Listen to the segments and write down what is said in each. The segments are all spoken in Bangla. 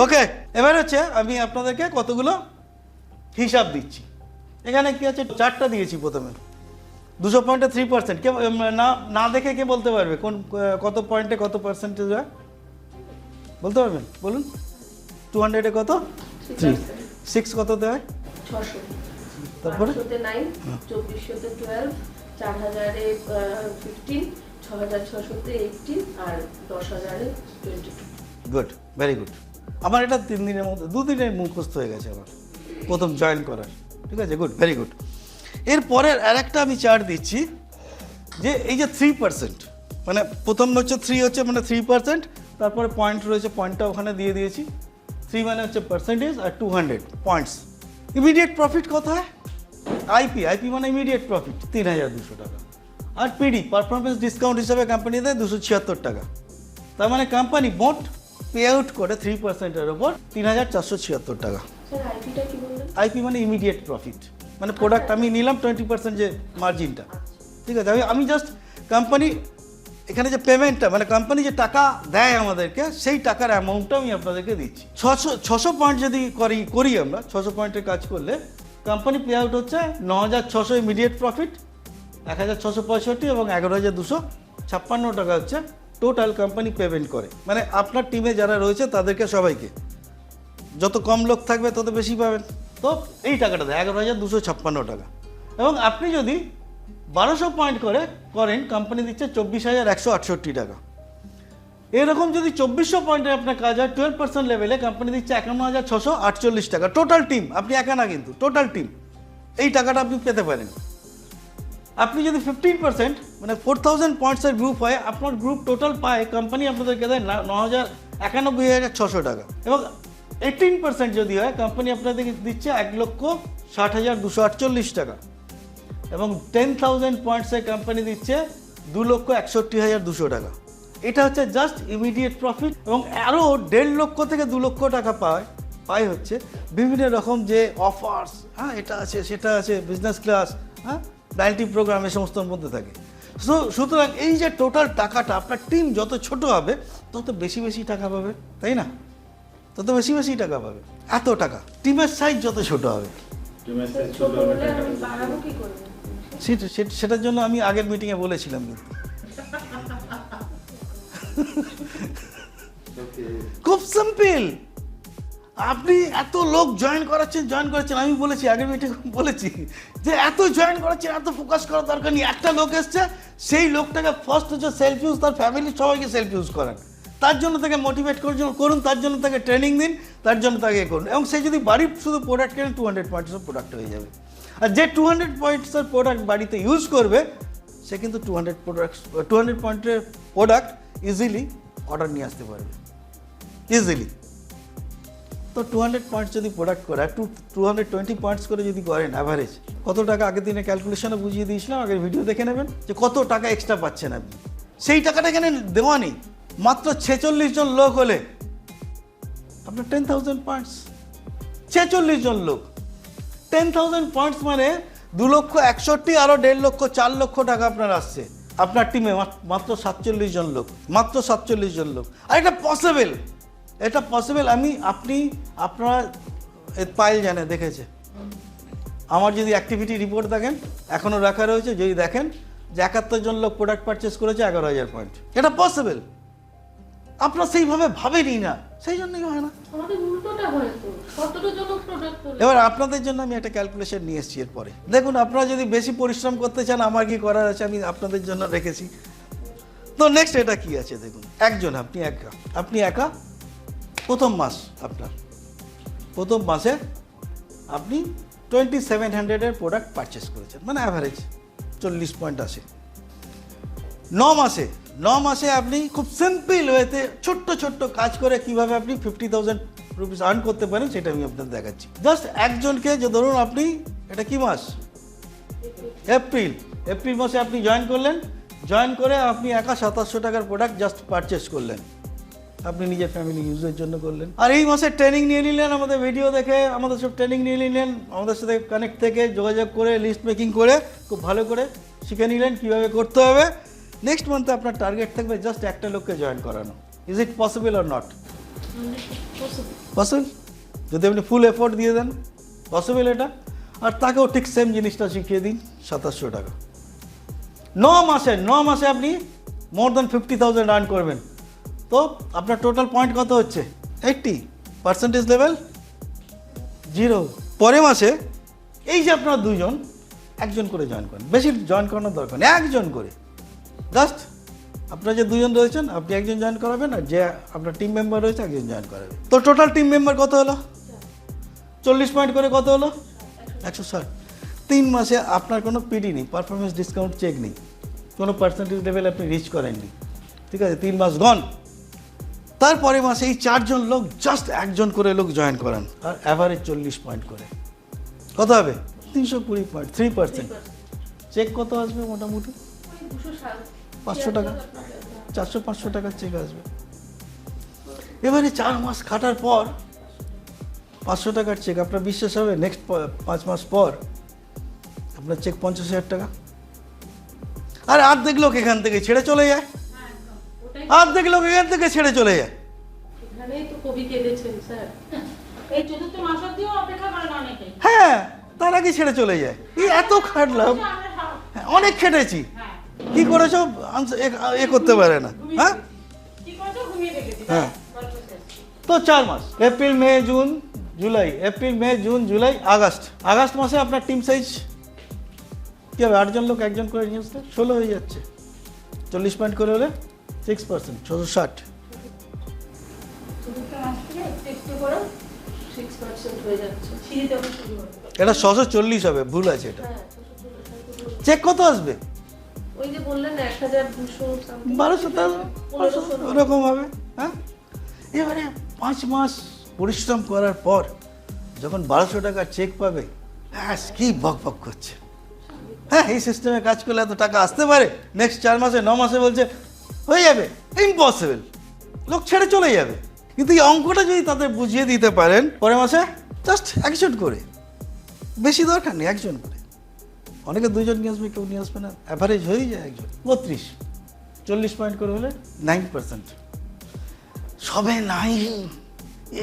ওকে, এবার হচ্ছে আমি আপনাদেরকে কতগুলো হিসাব দিচ্ছি। এখানে কি আছে, চারটা দিয়েছি প্রথমে। 200 পয়েন্টে 3%। কে না দেখে কে বলতে পারবে কোন কত পয়েন্টে কত পার্সেন্টেজ হয়? বলতে পারবেন? বলুন। 200-এ কত? 3। 6 কততে হয়? 600। তারপরে 9, 2400-তে 12, 4000-এ 15, 6600-তে 18 আর 10000-এ 22। Good, very good. আমার এটা 3 দিনের মধ্যে 2 দিনের মুখস্থ হয়ে গেছে আমার প্রথম জয়েন করার। ঠিক আছে, গুড, ভেরি গুড। এরপরের আরেকটা আমি চার্ট দিচ্ছি, যে এই যে 3%, মানে প্রথম হচ্ছে 3 হচ্ছে মানে 3%, তারপরে পয়েন্ট রয়েছে, পয়েন্টটা ওখানে দিয়ে দিয়েছি। 3 মানে হচ্ছে পার্সেন্টেজ, আর 200 পয়েন্টস। ইমিডিয়েট প্রফিট কত হয়? আইপি মানে ইমিডিয়েট প্রফিট 3200 টাকা। আর পিডি পারফরমেন্স ডিসকাউন্ট হিসাবে কোম্পানি দেয় 276 টাকা। তার মানে কোম্পানি মোট পে আউট করে 3%-এর ওপর 3476 টাকা। স্যার আইপিটা কি বললেন? আইপি মানে ইমিডিয়েট প্রফিট, মানে প্রোডাক্ট আমি নিলাম 20% যে মার্জিনটা। ঠিক আছে, আমি জাস্ট কোম্পানি এখানে যে পেমেন্টটা, মানে কোম্পানি যে টাকা দেয় আমাদেরকে, সেই টাকার অ্যামাউন্টটা আমি আপনাদেরকে দিচ্ছি। 600 পয়েন্ট যদি করি আমরা, 600 পয়েন্টের কাজ করলে কোম্পানি পে আউট হচ্ছে 9600 ইমিডিয়েট প্রফিট, 1665 এবং 11256 টাকা হচ্ছে টোটাল কোম্পানি পেমেন্ট করে। মানে আপনার টিমে যারা রয়েছে তাদেরকে সবাইকে, যত কম লোক থাকবে তত বেশি পাবেন। তো এই টাকাটা দেয় 11256 টাকা। এবং আপনি যদি 1200 পয়েন্ট করেন, কোম্পানি দিচ্ছে 24168 টাকা। এরকম যদি 2400 পয়েন্টে আপনার কাজ হয় 12% লেভেলে, কোম্পানি দিচ্ছে 51648 টাকা। টোটাল টিম, আপনি একা না কিন্তু, টোটাল টিম এই টাকাটা আপনি পেতে পারেন। আপনি যদি 15% মানে 4000 পয়েন্টসের গ্রুপ হয়, আপনার গ্রুপ টোটাল পায়, কোম্পানি আপনাদেরকে দেয় 9,91,600 টাকা। এবং 18% যদি হয়, কোম্পানি আপনাদেরকে দিচ্ছে 1,60,248 টাকা। এবং 10,000 পয়েন্টসের কোম্পানি দিচ্ছে 2,61,200 টাকা। এটা হচ্ছে জাস্ট ইমিডিয়েট প্রফিট। এবং আরও 1.5 লক্ষ থেকে 2 লক্ষ টাকা পায় হচ্ছে বিভিন্ন রকম যে অফার্স, হ্যাঁ এটা আছে সেটা আছে, বিজনেস ক্লাস, হ্যাঁ লয়্যালটি প্রোগ্রাম, এই সমস্তর মধ্যে থাকে। সুতরাং এই যে টোটাল টাকাটা, আপনার টিম যত ছোট হবে তত বেশি বেশি টাকা পাবে, তাই না? তত বেশি বেশি টাকা পাবে। এত টাকা, টিমের সাইজ যত ছোট হবে। ছোট হলে আমি বাড়াবো কি করে? সেটার জন্য আমি আগের মিটিংয়ে বলেছিলাম। খুব সিম্পল। আপনি এত লোক জয়েন করাচ্ছেন, আমি বলেছি আগের মিটিং বলেছি যে এত জয়েন করাচ্ছেন, এত ফোকাস করার দরকার নেই। একটা লোক এসছে, সেই লোকটাকে ফার্স্ট হচ্ছে সেলফ ইউজ, তার ফ্যামিলির সবাইকে সেলফ ইউজ করান, তার জন্য তাকে মোটিভেট করুন, তার জন্য তাকে ট্রেনিং দিন, তার জন্য তাকে করুন। এবং সে যদি বাড়ির শুধু প্রোডাক্ট কেনেন, 200 পয়েন্টসের প্রোডাক্ট হয়ে যাবে। আর যে 200 পয়েন্টসের প্রোডাক্ট বাড়িতে ইউজ করবে, সে কিন্তু 200 পয়েন্টের প্রোডাক্ট ইজিলি অর্ডার নিয়ে আসতে পারবে, ইজিলি। তো 200 পয়েন্টস যদি প্রোডাক্ট করে, 220 পয়েন্টস করে যদি করেন অ্যাভারেজ, কত টাকা আগের দিনে ক্যালকুলেশনে বুঝিয়ে দিয়েছিলাম, আগের ভিডিও দেখে নেবেন যে কত টাকা এক্সট্রা পাচ্ছেন আপনি। সেই টাকাটা এখানে দেওয়া নেই। মাত্র 46 জন লোক হলে আপনার 10,000 পয়েন্টস। 46 জন লোক, 10,000 পয়েন্টস মানে 2,61,000 আরও 1.5 লক্ষ, 4 লক্ষ টাকা আপনার আসছে আপনার টিমে। মাত্র 47 জন লোক, মাত্র 47 জন লোক। আর এটা পসিবল, এটা পসিবল। আপনারা পাইল জানে, দেখেছে। আমার যদি অ্যাক্টিভিটি রিপোর্ট দেখেন, এখনও রাখা রয়েছে, যদি দেখেন যে 71 জন লোক প্রোডাক্ট পারচেস করেছে 11,000 পয়েন্ট। এটা পসিবল। আপনারা সেইভাবে ভাবেনই না, সেই জন্যই হয় না। এবার আপনাদের জন্য আমি একটা ক্যালকুলেশন নিয়ে এসেছি। এরপরে দেখুন, আপনারা যদি বেশি পরিশ্রম করতে চান, আমার কি করার আছে আমি আপনাদের জন্য রেখেছি। তো নেক্সট এটা কি আছে দেখুন। একজন, আপনি একা প্রথম মাস, আপনার প্রথম মাসে আপনি 2700-এর প্রোডাক্ট পারচেস করেছেন, মানে অ্যাভারেজ 40 পয়েন্ট আসে। 9 মাসে আপনি খুব সিম্পল ওয়েতে ছোট্ট ছোট্ট কাজ করে কিভাবে আপনি 50,000 রুপিস আর্ন করতে পারেন, সেটা আমি আপনাদের দেখাচ্ছি। জাস্ট একজনকে, যে ধরুন আপনি, এটা কি মাস? এপ্রিল মাসে আপনি জয়েন করে আপনি একা 2700 টাকার প্রোডাক্ট জাস্ট পারচেস করলেন, আপনি নিজের ফ্যামিলি ইউজের জন্য করলেন। আর এই মাসে ট্রেনিং নিয়ে নিলেন, আমাদের ভিডিও দেখে আমাদের সব ট্রেনিং নিয়ে নিলেন, আমাদের সাথে কানেক্ট থেকে যোগাযোগ করে লিস্ট মেকিং করে খুব ভালো করে শিখে নিলেন কীভাবে করতে হবে। নেক্সট মান্থে আপনার টার্গেট থাকবে জাস্ট একটা লোককে জয়েন করানো, is it possible or not? Possible. Possible, যদি আপনি ফুল এফোর্ট দিয়ে দেন পসিবল এটা। আর তাকেও ঠিক সেম জিনিসটা শিখিয়ে দিন, 2700 টাকা। 9 মাসে আপনি মোর দ্যান 50,000 আর্ন করবেন। তো আপনার টোটাল পয়েন্ট কত হচ্ছে? 80, পার্সেন্টেজ লেভেল 0। পরের মাসে এই যে আপনারা দুজন একজন করে জয়েন করেন, বেশি জয়েন করানোর দরকার নেই, একজন করে জাস্ট আপনারা যে দুজন রয়েছেন আপনি একজন জয়েন করাবেন, আর যে আপনার টিম মেম্বার রয়েছে একজন জয়েন করাবে। তো টোটাল টিম মেম্বার কত হলো? 40 পয়েন্ট করে কত হলো? 160। 3 মাসে আপনার কোনো পিডি নেই, পারফরমেন্স ডিসকাউন্ট চেক নেই, কোনো পার্সেন্টেজ লেভেল আপনি রিচ করেননি, ঠিক আছে? 3 মাস গন। তারপরে মাসে এই 4 জন লোক জাস্ট একজন করে লোক জয়েন করান, আর অ্যাভারেজ 40 পয়েন্ট করে কত হবে? 320 পয়েন্ট, 3%। চেক কত আসবে মোটামুটি? 500 টাকা, 400-500 টাকার চেক আসবে। এবারে 4 মাস খাটার পর 500 টাকার চেক আপনার বিশ্বাস হবে, নেক্সট 5 মাস পর আপনার চেক 50,000 টাকা। আর অর্ধেক লোক এখান থেকে ছেড়ে চলে যায়, অর্ধেক লোক এখান থেকে ছেড়ে চলে যায়। এখানেই তো কবি কেঁদেছেন স্যার। এই চতুর্থ মাস অব্দিও অপেক্ষা করেন অনেকে। হ্যাঁ, তার আগে ছেড়ে চলে যায়। এই এত খাটলাম, হ্যাঁ, অনেক খেটেছি, কি করেছো এ করতে পারে না। হ্যাঁ কি করছো? ঘুমিয়ে রেখেছি। হ্যাঁ, তো 4 মাস, April May June July, April May June July August. August মাসে আপনার টিম সাইজ কী হবে? 8 জন লোক একজন করে নিয়ে আসলে 16 হয়ে যাচ্ছে। 40 পয়েন্ট করে হলে 6%, 660। চতুর্থ মাস থেকে একটু একটু করে 6% হয়ে যাচ্ছে। সিঁড়িতে ওঠা শুরু হবে। এটা 640 হবে, ভুল আছে এটা। হ্যাঁ, 640 চেক কত আসবে? ওই যে বললেন না 1200 something। 1200 ওরকম হবে। হ্যাঁ, এবারে 5 মাস পরিশ্রম করার পর যখন 1200 টাকার চেক পাবে, হ্যাঁ কি বক বক করছে। হ্যাঁ, এই সিস্টেমে কাজ করলে এত টাকা আসতে পারে? নেক্সট 4 মাসে 9 মাসে বলছে হয়ে যাবে, ইম্পসিবল, লোক ছেড়ে চলে যাবে। কিন্তু এই অঙ্কটা যদি তাদের বুঝিয়ে দিতে পারেন, পরের মাসে জাস্ট একজন করে, বেশি দরকার নেই, একজন করে। অনেকে 2 জন নিয়ে আসবে, কেউ নিয়ে আসবে না, অ্যাভারেজ হয়েই যায় একজন। 32, 40 পয়েন্ট করে হলে 9%। সবে 9,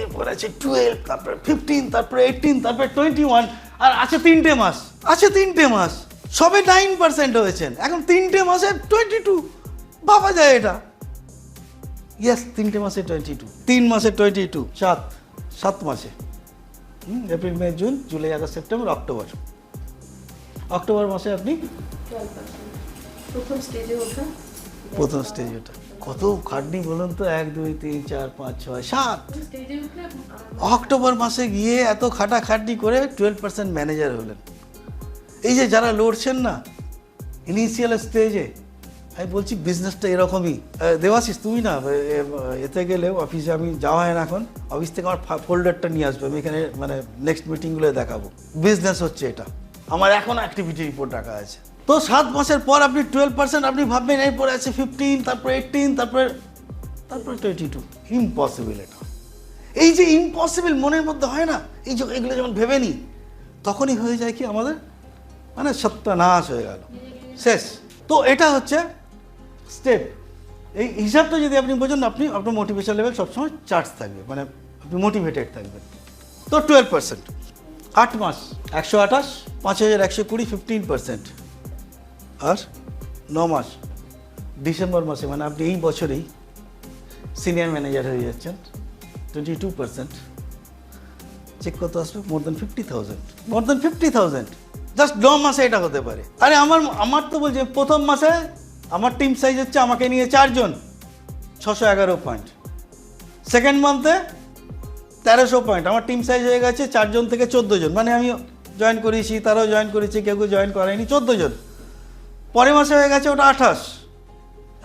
এরপর আছে 12, তারপরে 15, তারপরে 18, তারপরে 21, আর আছে 3টে মাস, আছে 3টে মাস, সবে 9% হয়েছেন। এখন 3টে মাসে 22, ভাবা যায় এটা? ইয়েস, 3টে মাসে 22, 3 মাসে 22, 7 মাসে, April May June July August September October. October মাসে আপনি 12%। প্রথম স্টেজে ওঠা। প্রথম স্টেজ ওটা। কত খাটনি বলুন তো? 1 2 3 4 5 6 7 স্টেজে উঠলে অক্টোবর মাসে গিয়ে এত খাটাখাটনি করে 12% ম্যানেজার হলেন। এই যে যারা লড়ছেন না ইনিশিয়াল স্টেজে, আমি বলছি বিজনেসটা এরকমই। দেবাশিস, তুমি না এতে গেলে অফিসে, আমি যাওয়া হয় না এখন, অফিস থেকে আমার ফোল্ডারটা নিয়ে আসবে, আমি এখানে মানে নেক্সট মিটিংগুলো দেখাবো। বিজনেস হচ্ছে এটা, আমার এখন অ্যাক্টিভিটি রিপোর্ট রাখা আছে। তো 7 মাসের পর আপনি 12%, আপনি ভাববেন এরপরে আছে 15, তারপরে 18, তারপরে 22। ইম্পসিবল এটা। এই যে ইম্পসিবল মনের মধ্যে হয় না, এই যে এগুলো যখন ভেবে নিই, তখনই হয়ে যায় কি আমাদের মানে সত্যানাশ হয়ে গেল, শেষ। তো এটা হচ্ছে স্টেপ। এই হিসাবটা যদি আপনি বোঝেন, আপনার মোটিভেশন লেভেল সবসময় চার্জ থাকবে, মানে আপনি মোটিভেটেড থাকবেন। তো 12%, 8 মাস 128, 5120, 15%। আর 9 মাস, ডিসেম্বর মাসে, মানে আপনি এই বছরেই সিনিয়র ম্যানেজার হয়ে যাচ্ছেন, 22%। চেক কত আসবে? More than 50,000, more than 50,000। Just 9 মাসে এটা হতে পারে। আরে আমার তো বলছে প্রথম মাসে আমার টিম সাইজ হচ্ছে আমাকে নিয়ে 4 জন, 611 পয়েন্ট। সেকেন্ড মান্থে 1300 পয়েন্ট, আমার টিম সাইজ হয়ে গেছে 4 জন থেকে 14 জন, মানে আমি জয়েন করেছি, তারাও জয়েন করেছে, কেউ জয়েন করেনি, 14 জন। পরের মাসে হয়ে গেছে ওটা 28,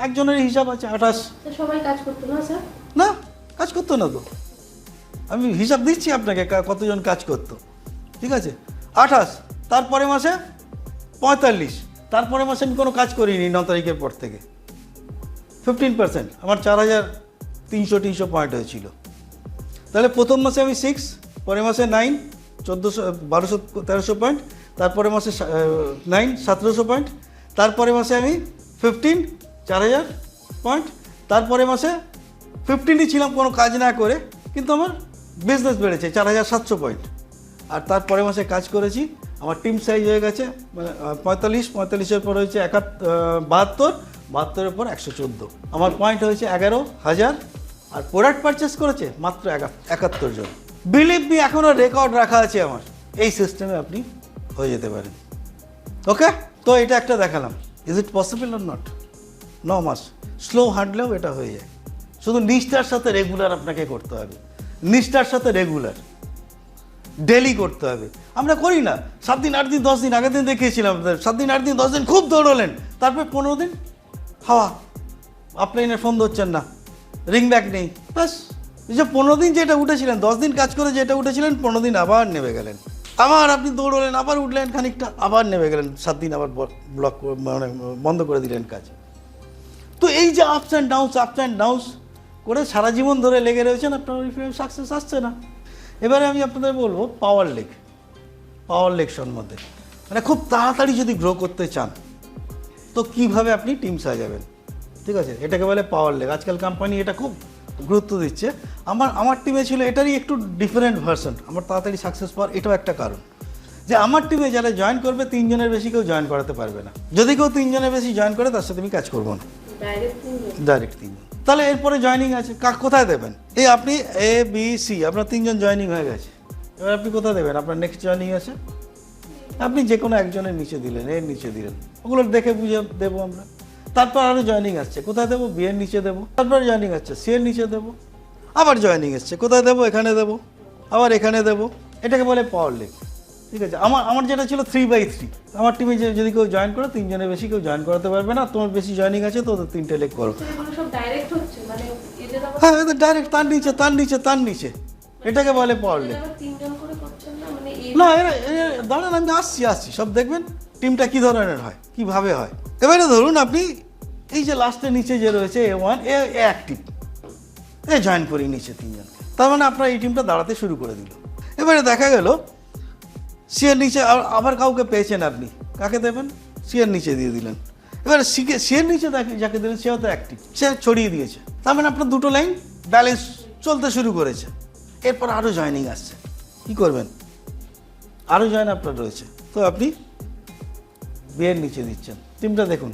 একজনের হিসাব আছে 28। সবাই কাজ করতো না স্যার? না, কাজ করতো না তো, আমি হিসাব দিচ্ছি আপনাকে কতজন কাজ করতো, ঠিক আছে? 28, তারপরে মাসে 45, তারপরে মাসে আমি কোনো কাজ করিনি 9 তারিখের পর থেকে। 15%, আমার 4300 পয়েন্ট হয়েছিল। তাহলে প্রথম মাসে আমি 6, পরের মাসে 9, 1300 পয়েন্ট, তারপরে মাসে 9, 1700 পয়েন্ট, তারপরে মাসে আমি 15, 4000 পয়েন্ট, তারপরে মাসে 15ই ছিলাম কোনো কাজ না করে, কিন্তু আমার বিজনেস বেড়েছে 4700 পয়েন্ট। আর তার পরের মাসে কাজ করেছি, আমার টিম সাইজ হয়ে গেছে 45-45-এর পর হয়েছে 72-72-এর পর 114। আমার পয়েন্ট হয়েছে 11,000, আর প্রোডাক্ট পারচেস করেছে মাত্র 71 জন। বিলিভ মি, এখনও রেকর্ড রাখা আছে আমার। এই সিস্টেমে আপনি হয়ে যেতে পারেন। ওকে, তো এটা একটা দেখালাম। Is it possible or not? ন মাস স্লো হাঁটলেও এটা হয়ে যায়। শুধু নিষ্ঠার সাথে রেগুলার আপনাকে করতে হবে, নিষ্ঠার সাথে রেগুলার ডেলি করতে হবে। আমরা করি না, 7 দিন 8 দিন 10 দিন, আগের দিন দেখিয়েছিলাম 7 দিন 8 দিন 10 দিন খুব দৌড়লেন, তারপর 15 দিন হাওয়া, আপলাইনের ফোন ধরছেন না, রিং ব্যাক নেই, ব্যাস। এই যে 15 দিন যেটা উঠেছিলেন, 10 দিন কাজ করে যেটা উঠেছিলেন, 15 দিন আবার নেমে গেলেন, আবার আপনি দৌড়লেন, আবার উঠলেন খানিকটা, আবার নেমে গেলেন, 7 দিন আবার ব্লক মানে বন্ধ করে দিলেন কাজ। তো এই যে আপস অ্যান্ড ডাউনস করে সারা জীবন ধরে লেগে রয়েছেন, আপনার সাকসেস আসছে না। এবারে আমি আপনাদের বলবো পাওয়ার লেগ সম্বন্ধে। মানে খুব তাড়াতাড়ি যদি গ্রো করতে চান, তো কিভাবে আপনি টিম সাজাবেন, ঠিক আছে? এটাকে বলে পাওয়ার লেগ। আজকাল কোম্পানি এটা খুব গুরুত্ব দিচ্ছে। আমার টিমে ছিল এটারই একটু ডিফারেন্ট ভার্সন। আমার তাড়াতাড়ি সাকসেস পাওয়ার এটাও একটা কারণ, যে আমার টিমে যারা জয়েন করবে 3 জনের বেশি কেউ জয়েন করাতে পারবে না। যদি কেউ 3 জনের বেশি জয়েন করে, তার সাথে আমি কাজ করবো না, ডাইরেক্ট 3 জন। তাহলে এরপরে জয়েনিং আছে, কোথায় দেবেন? এই আপনি ABC, আপনার 3 জন জয়েনিং হয়ে গেছে, এবার আপনি কোথায় দেবেন? আপনার নেক্সট জয়েনিং আছে, আপনি যে কোনো একজনের নিচে দিলেন, এর নিচে দিলেন, ওগুলো দেখে বুঝে দেবো আমরা। তারপর আরও জয়েনিং আসছে, কোথায় দেবো? B এর নিচে দেবো। তারপর জয়েনিং আসছে C এর নিচে দেবো। আবার জয়েনিং এসছে, কোথায় দেবো? এখানে দেবো, আবার এখানে দেবো। এটাকে বলে পাওয়ার লেগ, ঠিক আছে? আমার যেটা ছিল 3/3। আমার টিমে যদি কেউ জয়েন করে, 3 জনের বেশি কেউ জয়েন করাতে পারবে না। তোমার বেশি জয়েনিং আছে তো ওদের 3টে লেগ করো। হ্যাঁ, ডাইরেক্ট তার নিচে, এটাকে বলে পাওয়ার লেগ। না, দাঁড়ান, আমি আসছি, সব দেখবেন টিমটা কী ধরনের হয়, কীভাবে হয়। এবারে ধরুন আপনি এই যে লাস্টের নিচে যে রয়েছে A1, এ অ্যাক্টিভ, জয়েন করি নিচে 3 জন, তার মানে আপনার এই টিমটা দাঁড়াতে শুরু করে দিল। এবারে দেখা গেল C এর নিচে আবার কাউকে পেয়েছেন আপনি, কাকে দেবেন? C এর নিচে দিয়ে দিলেন। এবারে C এর নিচে যাকে দিলেন সে হয়তো অ্যাক্টিভ, সে ছড়িয়ে দিয়েছে, তার মানে আপনার দুটো লাইন ব্যালেন্স চলতে শুরু করেছে। এরপর আরও জয়েনিং আসছে, কী করবেন? আরও জয়েন আপনার রয়েছে, তো আপনি B এর নিচে দিচ্ছেন। টিমটা দেখুন,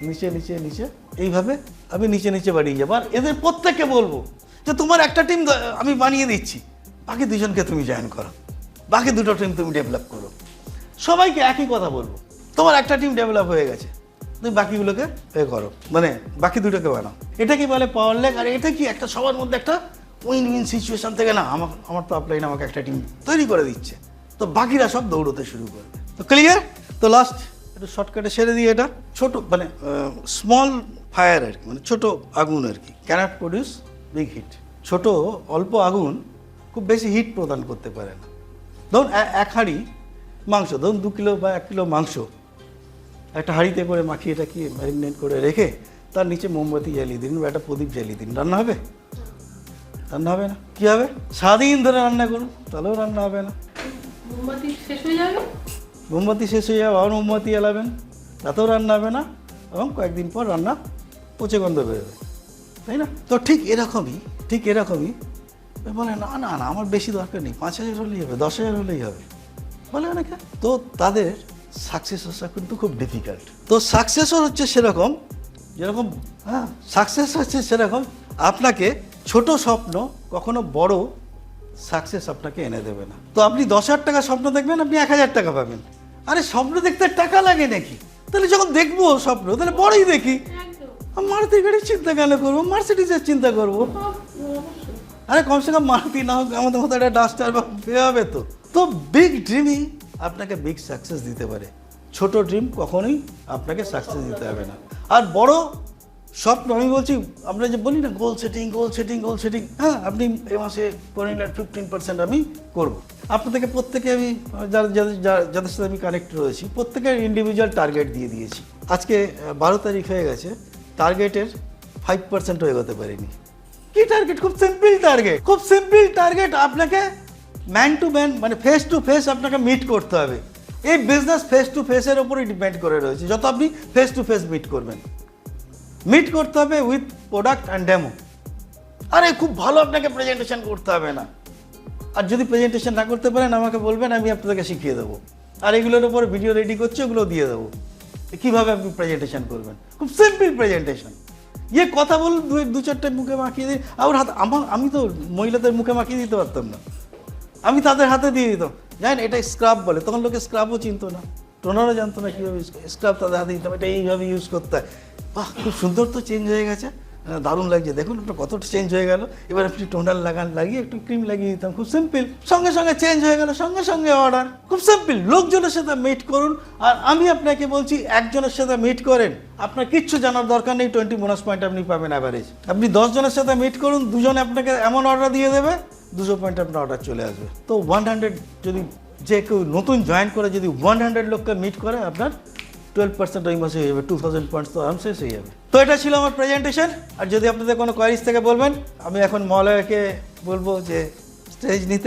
নিচে এইভাবে আমি নিচে বাড়িয়ে যাবো। আর এদের প্রত্যেককে বলবো যে তোমার একটা টিম আমি বানিয়ে দিচ্ছি, বাকি 2 জনকে তুমি জয়েন করো, বাকি 2টো টিম তুমি ডেভেলপ করো। সবাইকে একই কথা বলবো, তোমার একটা টিম ডেভেলপ হয়ে গেছে, তুমি বাকিগুলোকে করো, মানে বাকি 2টোকে বানাও। এটা কি বলে পাওয়ার লেগ। আর এটা কি একটা সবার মধ্যে একটা উইন সিচুয়েশন থেকে, না আমার তো আপলাইন আমাকে একটা টিম তৈরি করে দিচ্ছে, তো বাকিরা সব দৌড়তে শুরু করবে। তো ক্লিয়ার? তো লাস্ট একটু শর্টকাটে সেরে দিয়ে, এটা ছোট মানে স্মল ফায়ার আর কি, মানে ছোটো আগুন আর কি, ক্যানট প্রডিউস বিগ হিট। ছোট অল্প আগুন খুব বেশি হিট প্রদান করতে পারে না। ধরুন 1 হাঁড়ি মাংস, ধরুন 2 কিলো বা 1 কিলো মাংস একটা হাঁড়িতে করে মাখিয়ে এটাকে ম্যারিনেট করে রেখে তার নিচে মোমবাতি জ্বালিয়ে দিন বা একটা প্রদীপ জ্বালিয়ে দিন, রান্না হবে? রান্না হবে না। কী হবে? সারাদিন ধরে রান্না করুন, তাহলেও রান্না হবে না। মোমবাতি শেষ হয়ে যাবে, আবার মোমবাতি জ্বালাবেন, তাতেও রান্না হবে না, এবং কয়েকদিন পর রান্না পচে গন্ধ বেরোবে, তাই না? তো ঠিক এরকমই বলে না আমার বেশি দরকার নেই, 5,000 হলেই হবে, 10,000 হলেই হবে বলে অনেকে। তো তাদের সাকসেস আসা কিন্তু খুব ডিফিকাল্ট। তো সাকসেসও হচ্ছে সেরকম, আপনাকে ছোট স্বপ্ন কখনো বড় সাকসেস আপনাকে এনে দেবে না। তো আপনি 10,000 টাকা স্বপ্ন দেখবেন, আপনি 1,000 টাকা পাবেন। আরে স্বপ্ন দেখতে টাকা লাগে নাকি? তাহলে যখন দেখবো স্বপ্ন, তাহলে বড়ই দেখি। মারুতি গাড়ির চিন্তা কেন করবো? মার্সিডিজের চিন্তা করবো। আরে কমসে কম মারুতি না হোক, আমাদের মতো একটা ডাস্টার বা হবে। তো বিগ ড্রিমই আপনাকে বিগ সাকসেস দিতে পারে, ছোট ড্রিম কখনোই আপনাকে সাকসেস দিতে হবে না। আর বড় স্বপ্ন, আমি বলছি, আমরা যে বলি না গোল সেটিং, হ্যাঁ, আপনি এই মাসে করে নিলেন 15% আমি করবো। আপনাদেরকে প্রত্যেকে আমি যাদের সাথে আমি কানেক্ট রয়েছি, প্রত্যেকের ইন্ডিভিজুয়াল টার্গেট দিয়ে দিয়েছি। আজকে 12 তারিখ হয়ে গেছে, টার্গেটের 5% এগোতে পারিনি। কি টার্গেট? খুব সিম্পল টার্গেট। আপনাকে ম্যান টু ম্যান, মানে ফেস টু ফেস আপনাকে মিট করতে হবে। এই বিজনেস ফেস টু ফেসের ওপরই ডিপেন্ড করে রয়েছে। যত আপনি ফেস টু ফেস মিট করবেন, মিট করতে হবে উইথ প্রোডাক্ট অ্যান্ড ডেমো। আরে খুব ভালো আপনাকে প্রেজেন্টেশন করতে হবে না। আর যদি প্রেজেন্টেশন না করতে পারেন আমাকে বলবেন, আমি আপনাদেরকে শিখিয়ে দেবো। আর এগুলোর উপর ভিডিও রেডি করছি, ওগুলো দিয়ে দেবো কীভাবে আপনি প্রেজেন্টেশন করবেন। খুব সিম্পল প্রেজেন্টেশন। ইয়ে কথা বলুন, দু চারটে মুখে মাখিয়ে দিই। আর হাতে আমি তো মহিলাদের মুখে মাখিয়ে দিতে পারতাম না, আমি তাদের হাতে দিয়ে দিতাম। জানেন এটা স্ক্রাব বলে, তখন লোকে স্ক্রাবও চিনতো না, টোনারও জানতো না কীভাবে স্ক্রাব তাদের হাতে দিতাম, এটা এইভাবে ইউজ করতে হয়। বাহ, খুব সুন্দর তো চেঞ্জ হয়ে গেছে, দারুণ লাগছে, দেখুন আপনার কতটা চেঞ্জ হয়ে গেল। এবার আপনি টোনার লাগিয়ে একটু ক্রিম লাগিয়ে দিতাম, খুব সিম্পল, সঙ্গে সঙ্গে চেঞ্জ হয়ে গেল, সঙ্গে সঙ্গে অর্ডার। খুব সিম্পল। লোকজনের সাথে মিট করুন। আর আমি আপনাকে বলছি, একজনের সাথে মিট করেন, আপনার কিচ্ছু জানার দরকার নেই, 20 বোনাস পয়েন্ট আপনি পাবেন অ্যাভারেজ। আপনি 10 জনের সাথে মিট করুন, দুজনে আপনাকে এমন অর্ডার দিয়ে দেবে, 200 পয়েন্ট আপনার অর্ডার চলে আসবে। তো 100 যদি যে কেউ নতুন জয়েন করে যদি 100 লোককে মিট করে, আপনার 12% ওই মাসে হয়ে যাবে, 2000 পয়েন্টস তো আরামসে হয়ে যাবে। তো এটা ছিল আমার প্রেজেন্টেশন। আর যদি আপনাদের কোনো কোয়ারিজ থেকে বলবেন, আমি এখন মলয়কে বলবো যে স্টেজ নিতে।